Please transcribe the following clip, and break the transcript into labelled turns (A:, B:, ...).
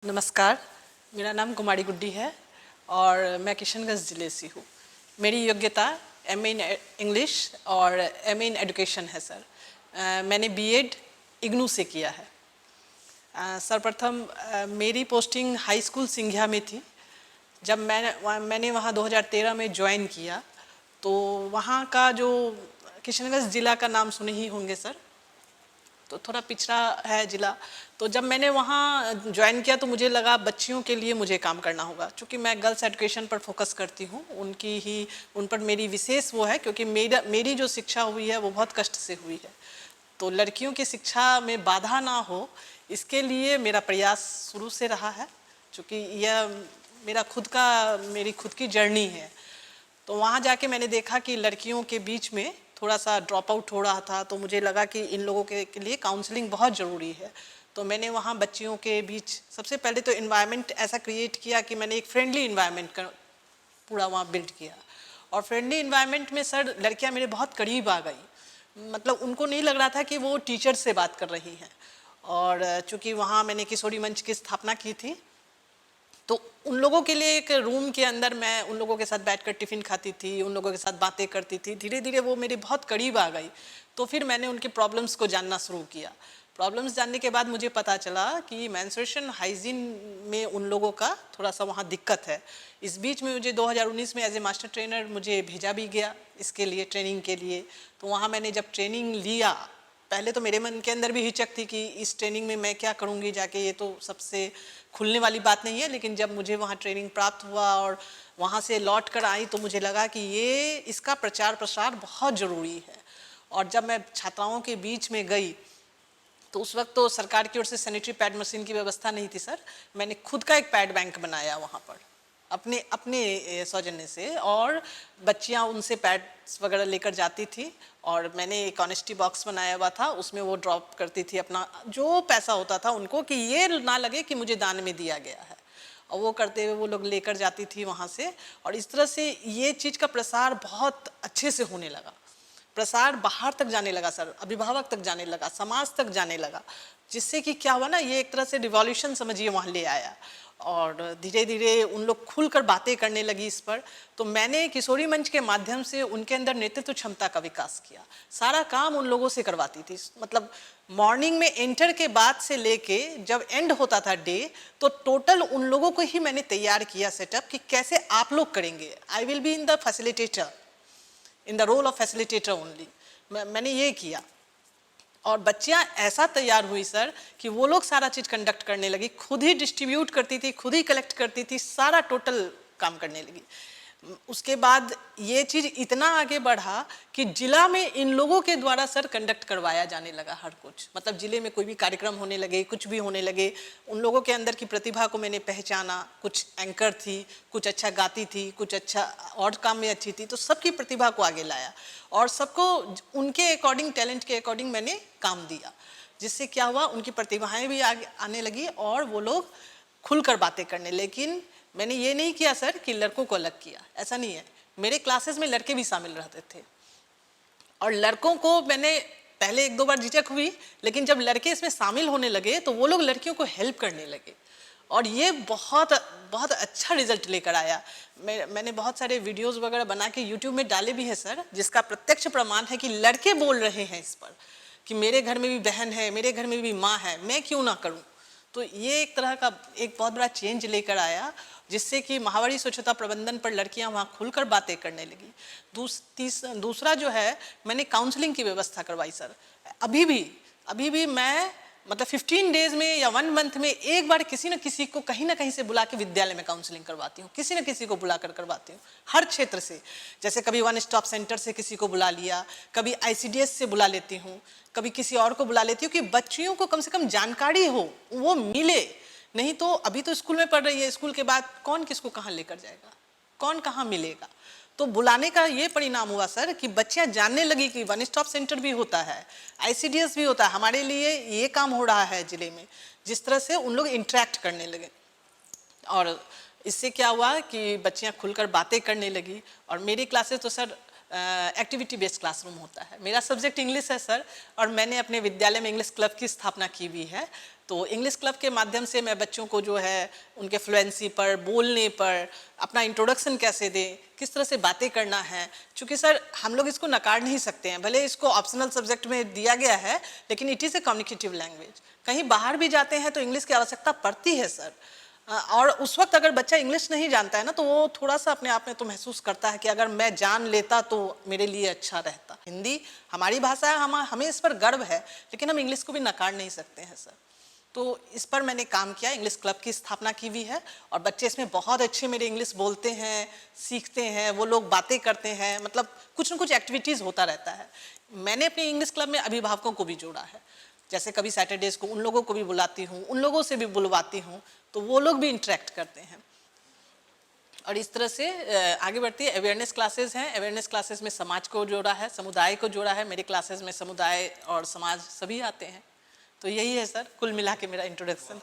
A: नमस्कार, मेरा नाम कुमारी गुड्डी है और मैं किशनगंज ज़िले से हूँ। मेरी योग्यता एमए इन इंग्लिश और एमए इन एजुकेशन है सर। मैंने बीएड इग्नू से किया है। सर्वप्रथम मेरी पोस्टिंग हाई स्कूल सिंघिया में थी। जब मैंने वहाँ 2013 में ज्वाइन किया तो वहाँ का जो किशनगंज ज़िला का नाम सुने ही होंगे सर, तो थोड़ा पिछड़ा है ज़िला। तो जब मैंने वहाँ ज्वाइन किया तो मुझे लगा बच्चियों के लिए मुझे काम करना होगा, क्योंकि मैं गर्ल्स एजुकेशन पर फोकस करती हूँ। उन पर मेरी विशेष वो है, क्योंकि मेरी जो शिक्षा हुई है वो बहुत कष्ट से हुई है। तो लड़कियों की शिक्षा में बाधा ना हो, इसके लिए मेरा प्रयास शुरू से रहा है, क्योंकि यह मेरी खुद की जर्नी है। तो वहाँ जाके मैंने देखा कि लड़कियों के बीच में थोड़ा सा ड्रॉप आउट हो रहा था, तो मुझे लगा कि इन लोगों के लिए काउंसलिंग बहुत ज़रूरी है। तो मैंने वहाँ बच्चियों के बीच सबसे पहले तो इन्वायरमेंट ऐसा क्रिएट किया कि मैंने एक फ्रेंडली इन्वायरमेंट पूरा वहाँ बिल्ड किया। और फ्रेंडली इन्वायरमेंट में सर लड़कियाँ मेरे बहुत करीब आ गई, मतलब उनको नहीं लग रहा था कि वो टीचर से बात कर रही हैं। और चूँकि वहाँ मैंने किशोरी मंच की स्थापना की थी, तो उन लोगों के लिए एक रूम के अंदर मैं उन लोगों के साथ बैठकर टिफ़िन खाती थी, उन लोगों के साथ बातें करती थी। धीरे धीरे वो मेरे बहुत करीब आ गई। तो फिर मैंने उनके प्रॉब्लम्स को जानना शुरू किया। प्रॉब्लम्स जानने के बाद मुझे पता चला कि मेंस्ट्रुएशन हाइजीन में उन लोगों का थोड़ा सा वहाँ दिक्कत है। इस बीच में मुझे 2019 में एज ए मास्टर ट्रेनर मुझे भेजा भी गया इसके लिए, ट्रेनिंग के लिए। तो वहाँ मैंने जब ट्रेनिंग लिया, पहले तो मेरे मन के अंदर भी हिचक थी कि इस ट्रेनिंग में मैं क्या करूँगी जाके, ये तो सबसे खुलने वाली बात नहीं है। लेकिन जब मुझे वहाँ ट्रेनिंग प्राप्त हुआ और वहाँ से लौट कर आई तो मुझे लगा कि इसका प्रचार प्रसार बहुत ज़रूरी है। और जब मैं छात्राओं के बीच में गई तो उस वक्त तो सरकार की ओर से सैनिटरी पैड मशीन की व्यवस्था नहीं थी सर। मैंने खुद का एक पैड बैंक बनाया वहाँ पर अपने अपने सौजन्य से, और बच्चियाँ उनसे पैड्स वगैरह लेकर जाती थी। और मैंने एक ऑनेस्टी बॉक्स बनाया हुआ था, उसमें वो ड्रॉप करती थी अपना जो पैसा होता था उनको, कि ये ना लगे कि मुझे दान में दिया गया है। और वो करते हुए वो लोग लेकर जाती थी वहाँ से। और इस तरह से ये चीज़ का प्रसार बहुत अच्छे से होने लगा। प्रसार बाहर तक जाने लगा सर, अभिभावक तक जाने लगा, समाज तक जाने लगा, जिससे कि क्या हुआ ना, ये एक तरह से रिवॉल्यूशन समझिए वहाँ ले आया। और धीरे धीरे उन लोग खुलकर बातें करने लगी इस पर। तो मैंने किशोरी मंच के माध्यम से उनके अंदर नेतृत्व क्षमता का विकास किया। सारा काम उन लोगों से करवाती थी, मतलब मॉर्निंग में एंटर के बाद से लेके जब एंड होता था डे, तो टोटल उन लोगों को ही मैंने तैयार किया सेटअप कि कैसे आप लोग करेंगे। I will be in the facilitator, in the role of facilitator only. मैंने ये किया। और बच्चियां ऐसा तैयार हुई सर कि वो लोग सारा चीज़ कंडक्ट करने लगी, खुद ही डिस्ट्रीब्यूट करती थी, खुद ही कलेक्ट करती थी, सारा टोटल काम करने लगी। उसके बाद ये चीज़ इतना आगे बढ़ा कि जिला में इन लोगों के द्वारा सर कंडक्ट करवाया जाने लगा हर कुछ। मतलब जिले में कोई भी कार्यक्रम होने लगे, कुछ भी होने लगे, उन लोगों के अंदर की प्रतिभा को मैंने पहचाना। कुछ एंकर थी, कुछ अच्छा गाती थी, कुछ अच्छा और काम में अच्छी थी, तो सबकी प्रतिभा को आगे लाया और सबको उनके अकॉर्डिंग, टैलेंट के अकॉर्डिंग मैंने काम दिया। जिससे क्या हुआ, उनकी प्रतिभाएं भी आगे आने लगी और वो लोग खुलकर बातें करने। लेकिन मैंने ये नहीं किया सर कि लड़कों को अलग किया, ऐसा नहीं है। मेरे क्लासेस में लड़के भी शामिल रहते थे और लड़कों को मैंने पहले एक दो बार झिझक हुई, लेकिन जब लड़के इसमें शामिल होने लगे तो वो लोग लड़कियों को हेल्प करने लगे और ये बहुत बहुत अच्छा रिजल्ट लेकर आया। मैंने बहुत सारे वीडियोस वगैरह बना के यूट्यूब में डाले भी हैं सर, जिसका प्रत्यक्ष प्रमाण है कि लड़के बोल रहे हैं इस पर कि मेरे घर में भी बहन है, मेरे घर में भी माँ है, मैं क्यों ना करूँ। तो ये एक तरह का एक बहुत बड़ा चेंज लेकर आया, जिससे कि महावारी स्वच्छता प्रबंधन पर लड़कियां वहाँ खुलकर बातें करने लगी। दूसरा जो है, मैंने काउंसलिंग की व्यवस्था करवाई सर। अभी भी मैं मतलब 15 डेज में या 1 मंथ में एक बार किसी न किसी को कहीं ना कहीं से बुला के विद्यालय में काउंसलिंग करवाती हूँ, किसी न किसी को बुलाकर करवाती हूँ हर क्षेत्र से। जैसे कभी वन स्टॉप सेंटर से किसी को बुला लिया, कभी आईसीडीएस से बुला लेती हूँ, कभी किसी और को बुला लेती हूँ कि बच्चियों को कम से कम जानकारी हो, वो मिले। नहीं तो अभी तो स्कूल में पढ़ रही है, स्कूल के बाद कौन किसको कहाँ लेकर जाएगा, कौन कहाँ मिलेगा। तो बुलाने का ये परिणाम हुआ सर कि बच्चियां जानने लगी कि वन स्टॉप सेंटर भी होता है, आईसीडीएस भी होता है, हमारे लिए ये काम हो रहा है जिले में। जिस तरह से उन लोग इंटरेक्ट करने लगे और इससे क्या हुआ कि बच्चियां खुलकर बातें करने लगी। और मेरी क्लासेस तो सर एक्टिविटी बेस्ड क्लासरूम होता है। मेरा सब्जेक्ट इंग्लिश है सर, और मैंने अपने विद्यालय में इंग्लिश क्लब की स्थापना की हुई है। तो इंग्लिश क्लब के माध्यम से मैं बच्चों को जो है उनके फ्लुएंसी पर, बोलने पर, अपना इंट्रोडक्शन कैसे दें, किस तरह से बातें करना है, क्योंकि सर हम लोग इसको नकार नहीं सकते हैं, भले इसको ऑप्शनल सब्जेक्ट में दिया गया है, लेकिन it is a communicative language. कहीं बाहर भी जाते हैं तो इंग्लिश की आवश्यकता पड़ती है सर। और उस वक्त अगर बच्चा इंग्लिश नहीं जानता है ना, तो वो थोड़ा सा अपने आप में तो महसूस करता है कि अगर मैं जान लेता तो मेरे लिए अच्छा रहता। हिंदी हमारी भाषा है, हमें इस पर गर्व है, लेकिन हम इंग्लिश को भी नकार नहीं सकते हैं सर। तो इस पर मैंने काम किया, इंग्लिश क्लब की स्थापना की हुई है, और बच्चे इसमें बहुत अच्छे मेरे इंग्लिश बोलते हैं, सीखते हैं, वो लोग बातें करते हैं, मतलब कुछ न कुछ एक्टिविटीज़ होता रहता है। मैंने अपने इंग्लिश क्लब में अभिभावकों को भी जोड़ा है, जैसे कभी सैटरडेज को उन लोगों को भी बुलाती हूँ, उन लोगों से भी बुलवाती हूँ, तो वो लोग भी इंटरेक्ट करते हैं। और इस तरह से आगे बढ़ती है। अवेयरनेस क्लासेस हैं, अवेयरनेस क्लासेस में समाज को जोड़ा है, समुदाय को जोड़ा है। मेरे क्लासेस में समुदाय और समाज सभी आते हैं। तो यही है सर, कुल मिला के मेरा इंट्रोडक्शन।